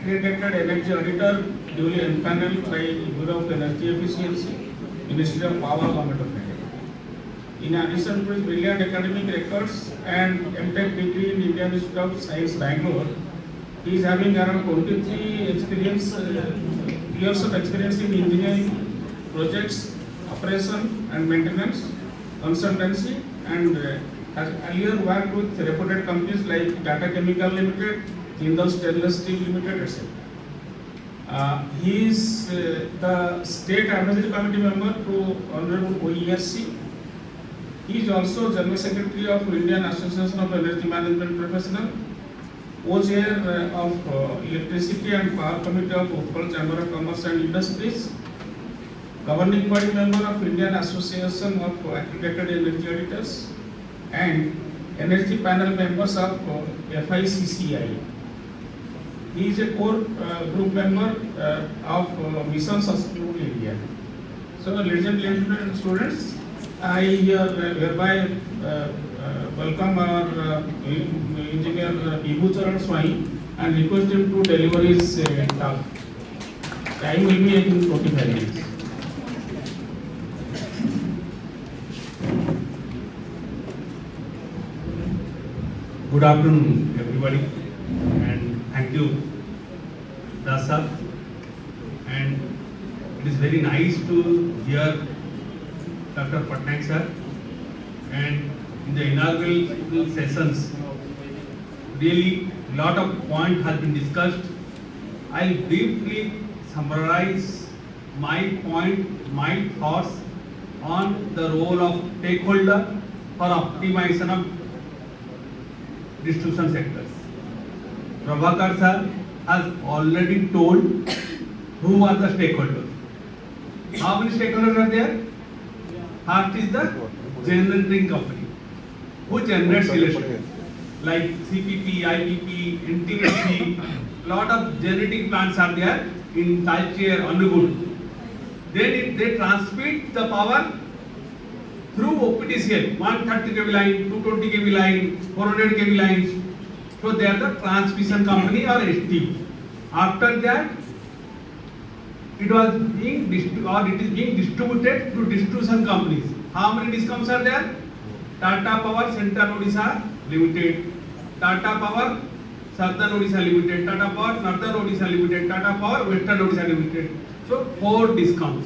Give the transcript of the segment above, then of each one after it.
accredited energy auditor duly empaneled by Bureau of Energy Efficiency, Ministry of Power, Government of India. In addition to his brilliant academic records and MTech degree in Indian Institute of Science, Bangalore, he is having around 23 years of experience in engineering projects, operation and maintenance, consultancy, and has earlier worked with reputed companies like Tata Chemical Limited, Jindal Stainless Steel Limited, etc. He is the State Advisory Committee member to Honorable IISC. He is also General Secretary of Indian Association of Energy Management Professionals, co-chair of Electricity and Power Committee of Utkal Chamber of Commerce and Industries, governing body member of Indian Association of Accredited Energy Auditors, and energy panel members of FICCI. He is a core group member of Mission Sustainable India. So, ladies and gentlemen, students, I hereby welcome our engineer Bibhu Charan Swain and request him to deliver his talk. Time will be in 45 minutes. Good afternoon, everybody, and thank you, Das sir. And it is very nice to hear Dr. Cuttack sir. And in the inaugural sessions, really lot of points has been discussed. I'll briefly summarize my thoughts on the role of stakeholder for optimization of distribution sectors. Prabhakar sir has already told who are the stakeholders. How many stakeholders are there? First is the generating company who generates electricity, like CPP, IPP, NTPC. Lot of generating plants are there in Talcher, Underwood. Then they transmit the power through OPTCL, 130 kV line, 220 kV line, 400 kV lines. So they are the transmission company or ST. After that, it is being distributed to distribution companies. How many discoms are there? Tata Power Central Odisha Limited, Tata Power Southern Odisha Limited, Tata Power Northern Odisha Limited, Tata Power Western Odisha Limited. So 4 discoms.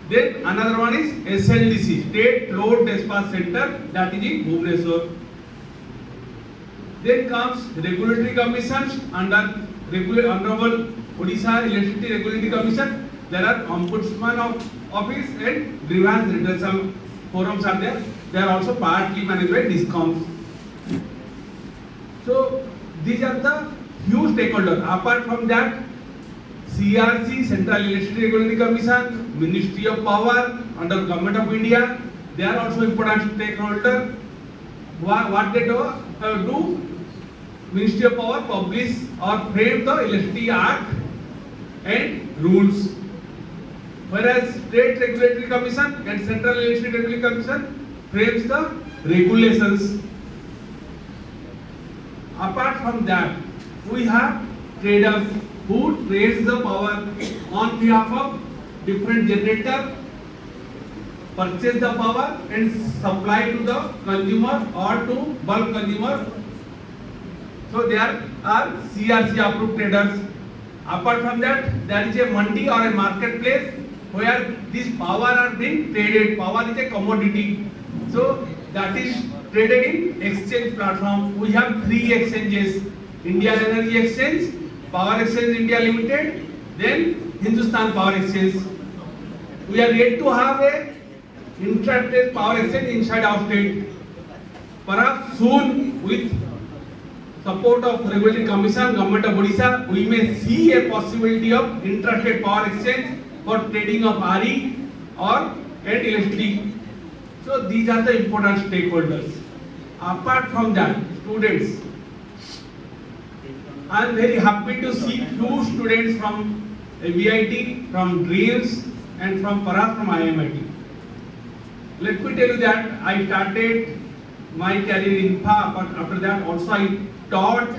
Then another one is SLDC, State Load Dispatch Center, that is in Bhubaneswar. Then comes regulatory commissions under Honorable Odisha Electricity Regulatory Commission. There are Ombudsman Office and grievance redressal forums are there. They are also partly managed by DISCOMs. So these are the huge stakeholders. Apart from that, CRC, Central Electricity Regulatory Commission, Ministry of Power under Government of India, they are also important stakeholders. What they do? Ministry of Power publish or frame the Electricity Act and rules. Whereas State Regulatory Commission and Central Electricity Regulatory Commission frames the regulations. Apart from that, we have traders who trades the power on behalf of different generator, purchase the power and supply to the consumer or to bulk consumer. So there are CRC approved traders. Apart from that, there is a mandi or a marketplace where this power are being traded. Power is a commodity. So that is traded in exchange platform. We have 3 exchanges: Indian Energy Exchange, Power Exchange India Limited, then Hindustan Power Exchange. We are yet to have a intrastate power exchange inside our state. Perhaps soon, with support of Regulatory Commission, Government of Odisha, we may see a possibility of intrastate power exchange for trading of RE or electricity. So these are the important stakeholders. Apart from that, students, I am very happy to see few students from VIT, from DREAMS and perhaps from IMIT. Let me tell you that I started my career in INFA, but after that also I taught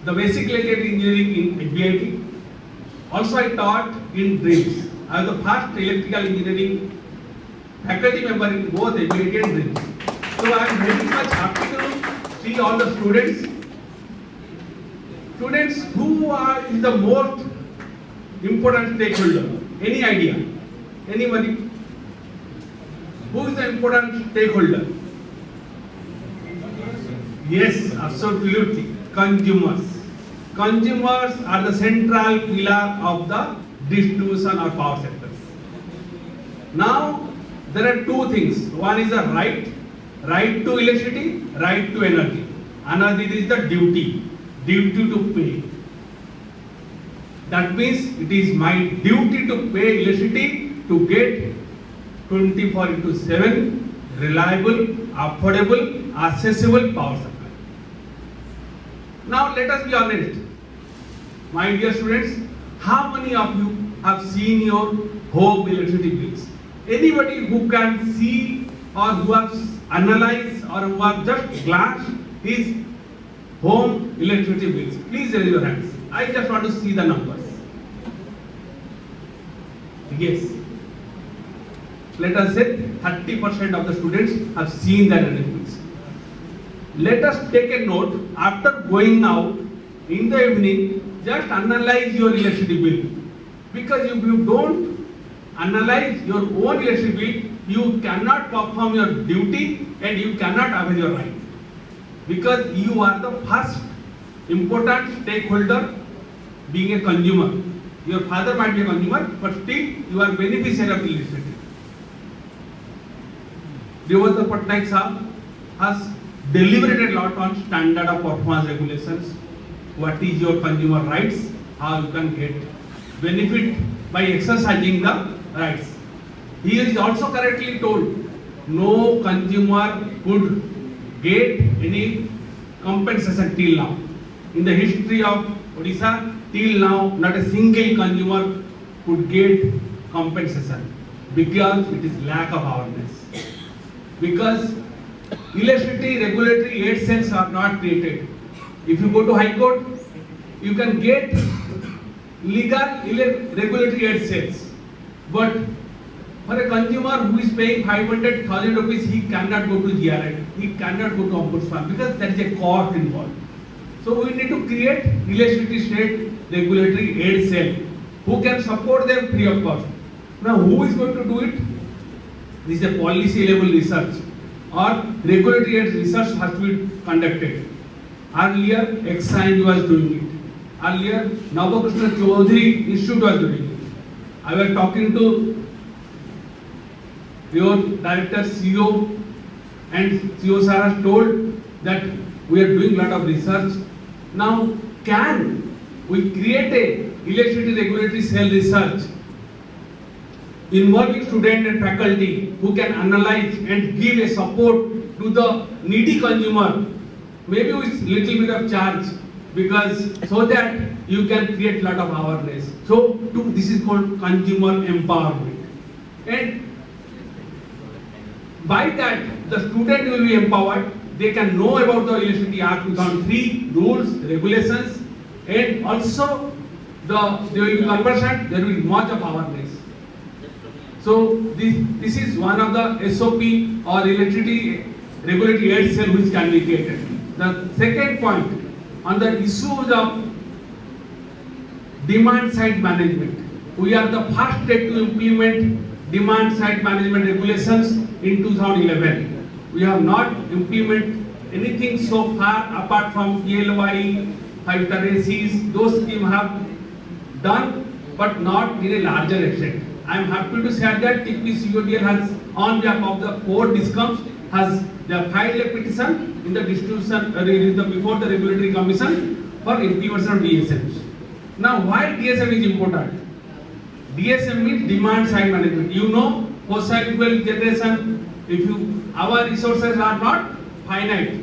the basic electrical engineering in BIT. Also, I taught in DREAMS. I was the first electrical engineering faculty member in both BIT and DREAMS. So I am very much happy to see all the students. Students, who is the most important stakeholder? Any idea? Anybody? Who is the important stakeholder? Yes, absolutely. Consumers. Consumers are the central pillar of the distribution or power sectors. Now, there are two things. One is the right to electricity, right to energy. Another is the duty to pay. That means it is my duty to pay electricity to get 24/7 reliable, affordable, accessible power supply. Now let us be honest. My dear students, how many of you have seen your home electricity bills? Anybody who can see or who has analyzed or who have just glanced his home electricity bills? Please raise your hands. I just want to see the numbers. Yes. Let us say 30% of the students have seen their electricity bills. Let us take a note. After going out in the evening, just analyze your electricity bill. Because if you don't analyze your own electricity bill, you cannot perform your duty and you cannot avail your right. Because you are the first important stakeholder being a consumer. Your father might be a consumer, but still you are beneficiary of electricity. Bhawan Cuttack sahab has deliberated a lot on standard of performance regulations. What is your consumer rights? How you can get benefit by exercising the rights. He is also correctly told no consumer could get any compensation till now. In the history of Odisha, till now, not a single consumer could get compensation because it is lack of awareness. Because electricity regulatory aid cells are not created. If you go to High Court, you can get legal regulatory aid cells. But for a consumer who is paying 500,000 rupees, he cannot go to GRI, he cannot go to Ombudsman because there is a cost involved. So we need to create electricity state regulatory aid cell who can support them free of cost. Now who is going to do it? This is a policy level research or regulatory aid research has to be conducted. Earlier, Exine was doing it. Earlier, Navakrishna Chaudhary Institute was doing it. I was talking to your director, CEO, and CEO sir has told that we are doing a lot of research. Now, can we create a electricity regulatory cell research involving student and faculty who can analyze and give a support to the needy consumer, maybe with little bit of charge, because so that you can create lot of awareness. So this is called consumer empowerment, and by that the student will be empowered. They can know about the Electricity Act 2003 rules, regulations, and also there will be conversion. There will be much of awareness. So this is one of the SOP or electricity regulatory aid cell which can be created. The second point on the issues of demand side management. We are the first state to implement demand side management regulations in 2011. We have not implemented anything so far apart from PLY, 5-star ACs. Those schemes have done, but not in a larger extent. I am happy to share that TPCODL has, on behalf of the 4 DISCOMs, has filed a petition in the distribution before the regulatory commission for implementation of DSMs. Now, why DSM is important? DSM means demand side management. You know, fossil fuel generation. Our resources are not finite.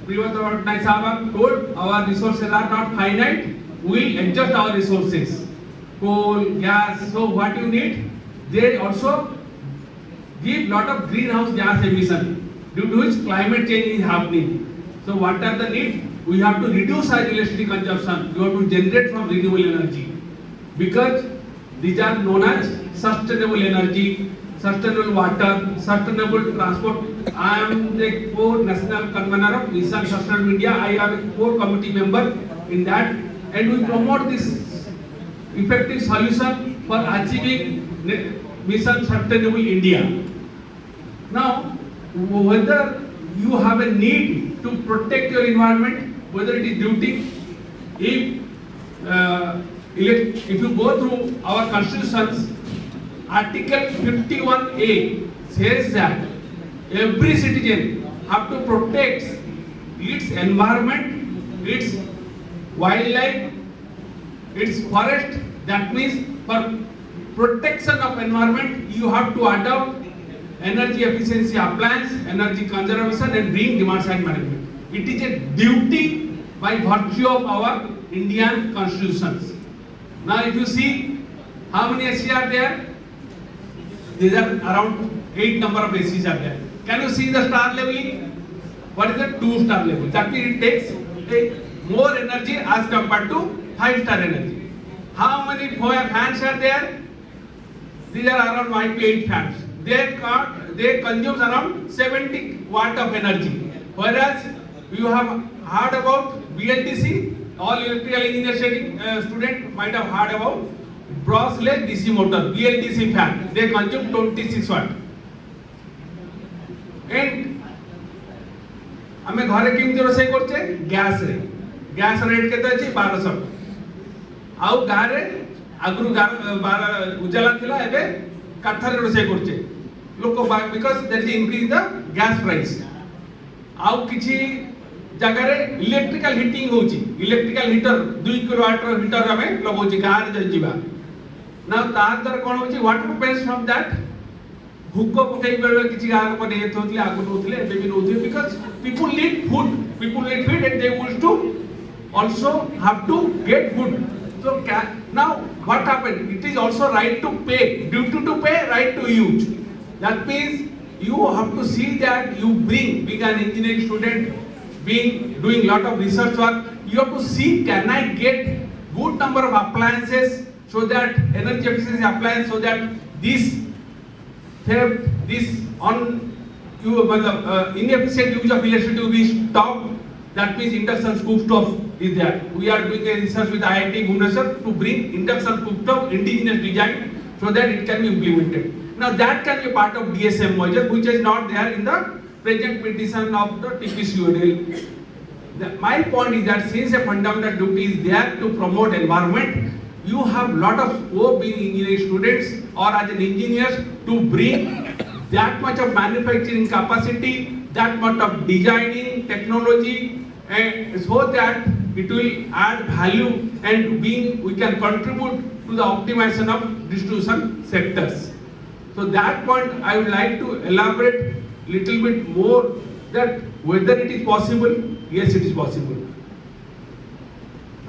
Bhawan Sahab told our resources are not finite. We adjust our resources. Coal, gas. So what you need? They also give lot of greenhouse gas emission due to which climate change is happening. So what are the needs? we have to reduce our electricity consumption. We have to generate from renewable energy, because these are known as sustainable energy, sustainable water, sustainable transport. I am the core national convener of Mission Sustainable India. I am a core committee member in that, and we promote this effective solution for achieving Mission Sustainable India. Now, whether you have a need to protect your environment, whether it is duty, if you go through our constitutions, Article 51A says that every citizen have to protect its environment, its wildlife, its forest. That means for protection of environment, you have to adopt energy efficiency appliance, energy conservation, and bring demand side management. It is a duty by virtue of our Indian constitutions. Now, if you see how many SC are there, these are around 8 number of SCs are there. Can you see the star leveling? What is the 2-star level? That means it takes more energy as compared to 5-star energy. How many fans are there? These are around 5 to 8 fans. They consume around 70 watt of energy. Whereas you have heard about BLDC, all electrical engineering student might have heard about brushless DC motor, BLDC fan. They consume 26 watt. And ଆମେ ଘରେ କେମିତି ରୋଷେଇ କରୁଛେ gas rate କେତେ ଅଛି 1200 ଆଉ ଗାଁରେ ଆଗରୁ ଉଜାଲା ଥିଲା ଏବେ କାଠରେ ରୋଷେଇ କରୁଛେ ଲୋକ because there is increase in the gas price ଆଉ କିଛି ଜାଗାରେ ଇଲେକ୍ଟ୍ରିକାଲ ହିଟିଂ ହଉଛି ଇଲେକ୍ଟ୍ରିକାଲ ହିଟର 2 କିଲୋୱାଟ ର ହିଟର ଆମେ ଲଗାଉଛେ ଗାଁରେ ଯିବା ନା ତା ଦ୍ୱାରା କ'ଣ ହଉଛି what happens from that ଭୁକ ପକେଇ ବେଳେ କିଛି ଗାଁ ଲୋକ ନେଇଥିଲେ ଆଗରୁ ନଉଥିଲେ ଏବେ ବି ନଉଥିବେ because people need food and they wish to also have to get food. So now what happened, it is also right to pay, duty to pay, right to use. That means you have to see that you being an engineering student, doing lot of research work, you have to see can I get good number of appliances so that energy efficiency appliance so that this theft, this inefficient use of electricity will be stopped. That means induction cooktop is there. We are doing a research with IIT Bhubaneswar to bring induction cooktop indigenous design so that it can be implemented. Now that can be part of DSM measure which is not there in the present petition of the TPCODL. My point is that since a fundamental duty is there to promote environment, you have lot of scope being engineering students or as an engineers to bring that much of manufacturing capacity, that much of designing technology, and so that it will add value and we can contribute to the optimization of distribution sectors. So that point I would like to elaborate little bit more that whether it is possible. Yes, it is possible.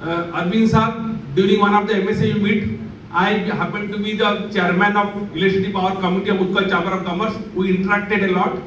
Arvind Saab, during one of the MSAU meet, I happened to be the chairman of Electricity Power Committee of Utkal Chamber of Commerce. We interacted a lot,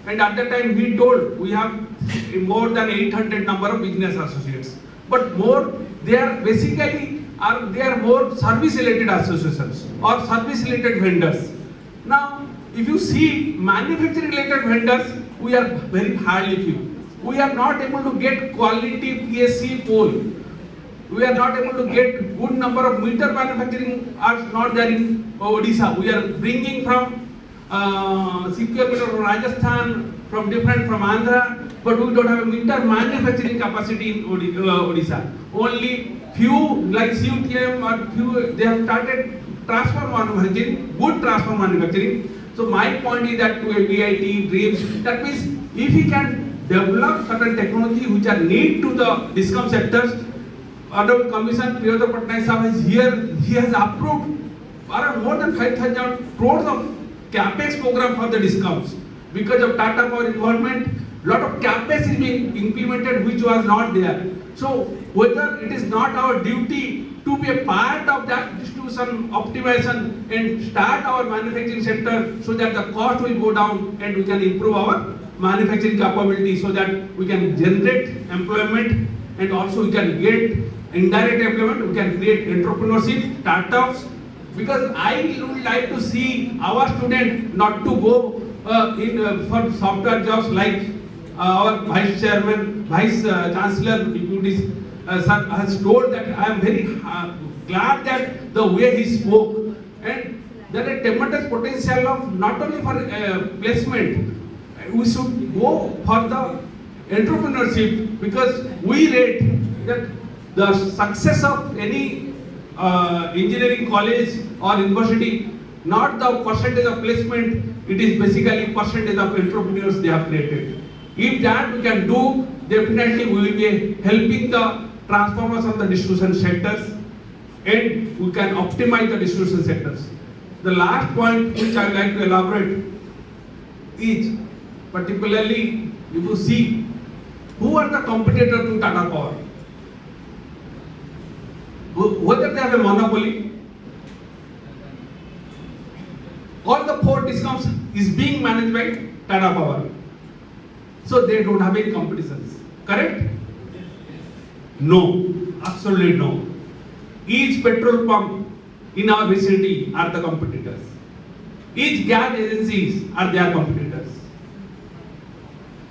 and at that time he told we have more than 800 number of business associates, but more they are basically they are more service related associations or service related vendors. Now, if you see manufacturing related vendors, we are very hardly few. We are not able to get quality PSC pole. We are not able to get good number of meter manufacturing are not there in Odisha. We are bringing from CPO meter from Rajasthan, from Andhra, but we don't have a meter manufacturing capacity in Odisha. Only few like CUTM or few they have started transformer manufacturing, good transformer manufacturing. So my point is that to a VIT, DREAMS, that means if we can develop certain technology which are need to the discom sectors, Honorable Commission Priyodar Patnaik Sahab is here. He has approved more than 5,000 crores of capex program for the discoms. Because of Tata Power involvement, lot of capex is being implemented which was not there. So whether it is not our duty to be a part of that distribution optimization and start our manufacturing sector so that the cost will go down and we can improve our manufacturing capability so that we can generate employment and also we can get indirect employment, we can create entrepreneurship, startups, because I would like to see our student not to go for software jobs like our vice chairman, vice chancellor deputy sir has told that. I am very glad that the way he spoke, and there is tremendous potential of not only for placement, we should go for the entrepreneurship, because we rate that the success of any engineering college or university, not the percentage of placement, it is basically percentage of entrepreneurs they have created. If that we can do, definitely we will be helping the transformers of the distribution sectors, and we can optimize the distribution sectors. The last point which I would like to elaborate is particularly if you see who are the competitors to Tata Power. Whether they have a monopoly, all the 4 discoms is being managed by Tata Power. So they don't have any competitions. Correct? No. Absolutely no. Each petrol pump in our vicinity are the competitors. Each gas agencies are their competitors.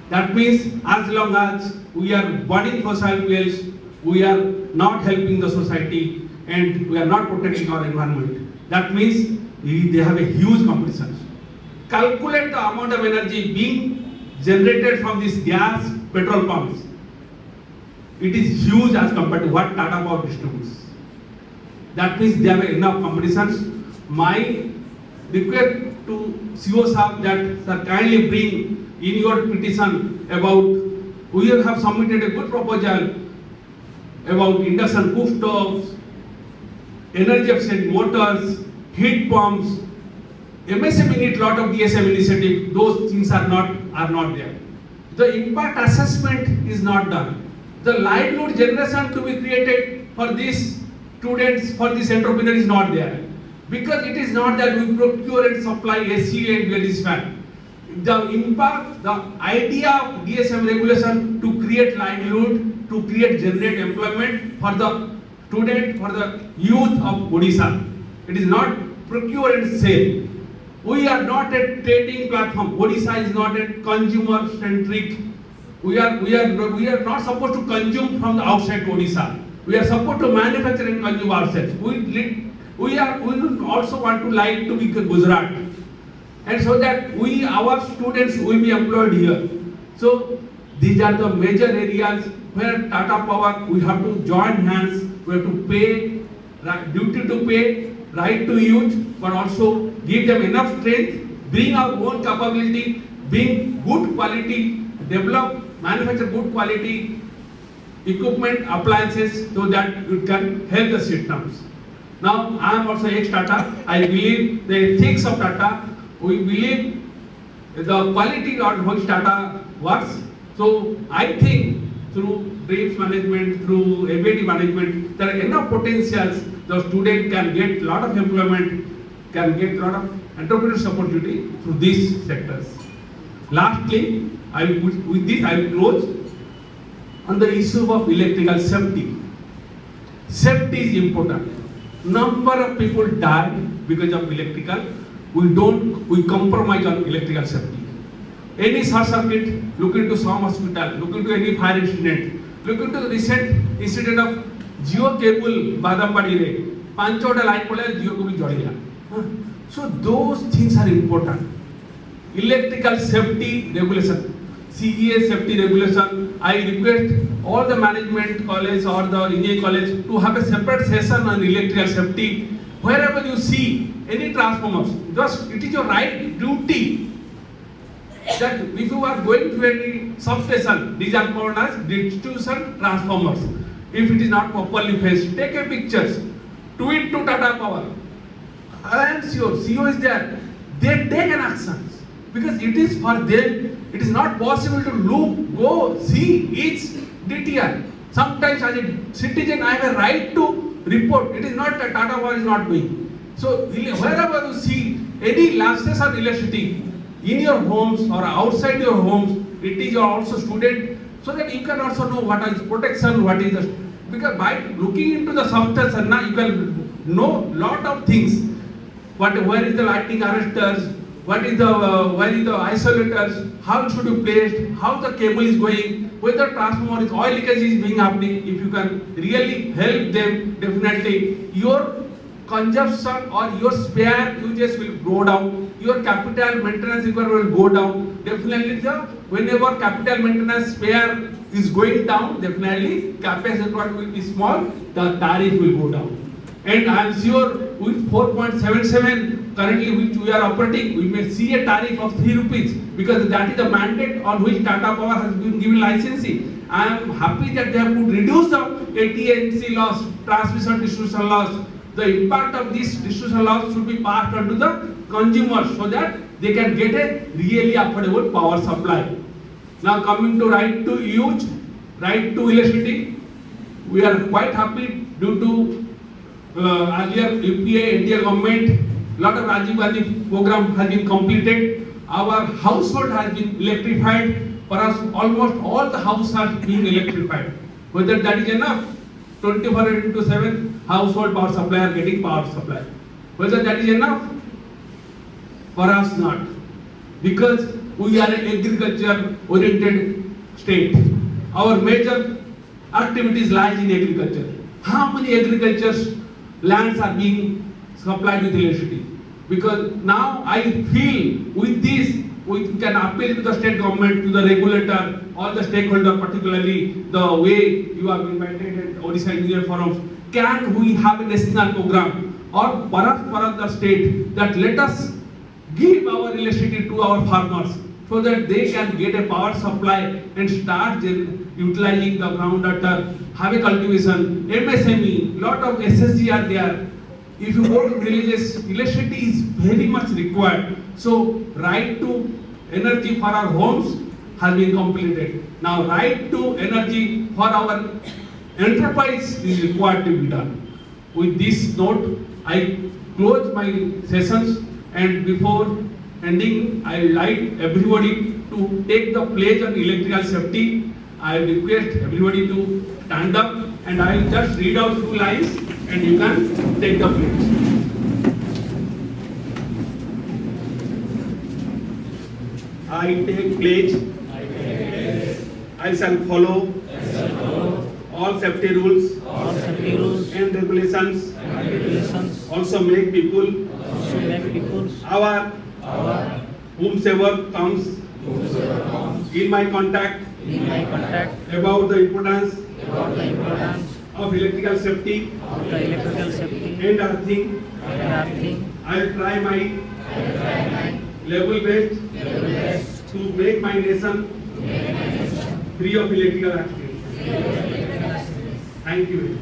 That means as long as we are burning fossil fuels, we are not helping the society and we are not protecting our environment. That means they have a huge competition. Calculate the amount of energy being generated from these gas petrol pumps. It is huge as compared to what Tata Power distributes. That means they have enough competitions. My request to CO Saab that sir kindly bring in your petition about, we have submitted a good proposal about induction cooktops, energy efficient motors, heat pumps. MSME need lot of DSM initiative. Those things are not there. The impact assessment is not done. The livelihood generation to be created for these students, for this entrepreneur is not there. Because it is not that we procure and supply AC and various fan. The impact, the idea of DSM regulation to create livelihood, to generate employment for the student, for the youth of Odisha. It is not procure and sell. We are not a trading platform. Odisha is not a consumer centric. We are not supposed to consume from the outside Odisha. We are supposed to manufacture and consume ourselves. We also want to like to be Gujarat, and so that our students will be employed here. So these are the major areas where Tata Power, we have to join hands. We have to pay, duty to pay, right to use, but also give them enough strength, bring our own capability, bring good quality, develop, manufacture good quality equipment, appliances, so that it can help the systems. Now, I am also ex-Tata. I believe the ethics of Tata. We believe the quality on which Tata works. So, I think through dreams management, through ability management, there are enough potentials. The student can get lot of employment, can get lot of entrepreneurship opportunity through these sectors. Lastly, with this I will close on the issue of electrical safety. Safety is important. Number of people die because of electrical. We compromise on electrical safety. Any short circuit, look into some hospital, look into any fire incident, look into the recent incident of Jio cable Badambadi re. Panchota line pole Jio cable jodi. So those things are important. Electrical safety regulation, CEA safety regulation. I request all the management college or the engineering college to have a separate session on electrical safety. Wherever you see any transformers, just it is your right duty that if you are going to any substation, these are called as distribution transformers. If it is not properly faced, take a pictures, tweet to Tata Power. I am sure CEO is there. They take an action because it is for them. It is not possible to go see each DTR. Sometimes as a citizen I have a right to report. It is not that Tata Power is not doing. So wherever you see any lapses on electricity in your homes or outside your homes, it is also student so that you can also know what is protection, what is the, because by looking into the software, now you can know lot of things. Where is the lightning arresters, where is the isolators, how it should be placed, how the cable is going, whether transformer is oil leakage is being happening. If you can really help them, definitely your consumption or your spare uses will go down, your capital maintenance requirement will go down. Definitely whenever capital maintenance spare is going down, definitely capex requirement will be small, the tariff will go down. And I am sure with 4.77 currently which we are operating, we may see a tariff of 3 rupees, because that is the mandate on which Tata Power has been given licensing. I am happy that they have to reduce the AT&C loss, transmission distribution loss. The impact of this distribution loss should be passed on to the consumers so that they can get a really affordable power supply. Now coming to right to use, right to electricity, we are quite happy due to earlier UPA, India government, lot of Rajiv Gandhi program has been completed. Our household has been electrified. For us, almost all the houses are being electrified. Whether that is enough, 24/7 household power supply are getting power supply. Whether that is enough, for us not, because we are an agriculture oriented state. Our major activities lies in agriculture. How many agriculture lands are being supplied with electricity? Because now I feel with this we can appeal to the state government, to the regulator, all the stakeholders, particularly the way you have invited at Odisha Engineer Forum. Can we have a national program or for the state that let us give our electricity to our farmers so that they can get a power supply and start utilizing the ground water, have a cultivation, MSME, lot of SSG are there. If you go to villages, electricity is very much required. So right to energy for our homes has been completed. Now right to energy for our enterprise is required to be done. With this note, I close my sessions, and before ending, I would like everybody to take the pledge on electrical safety. I request everybody to stand up, and I will just read out 2 lines and you can take the pledge. I take pledge. I shall follow all safety rules and regulations. Also make people our whomsoever comes in my contact about the importance of electrical safety and earthing. I will try my level best to make my nation free of electrical accidents. Thank you.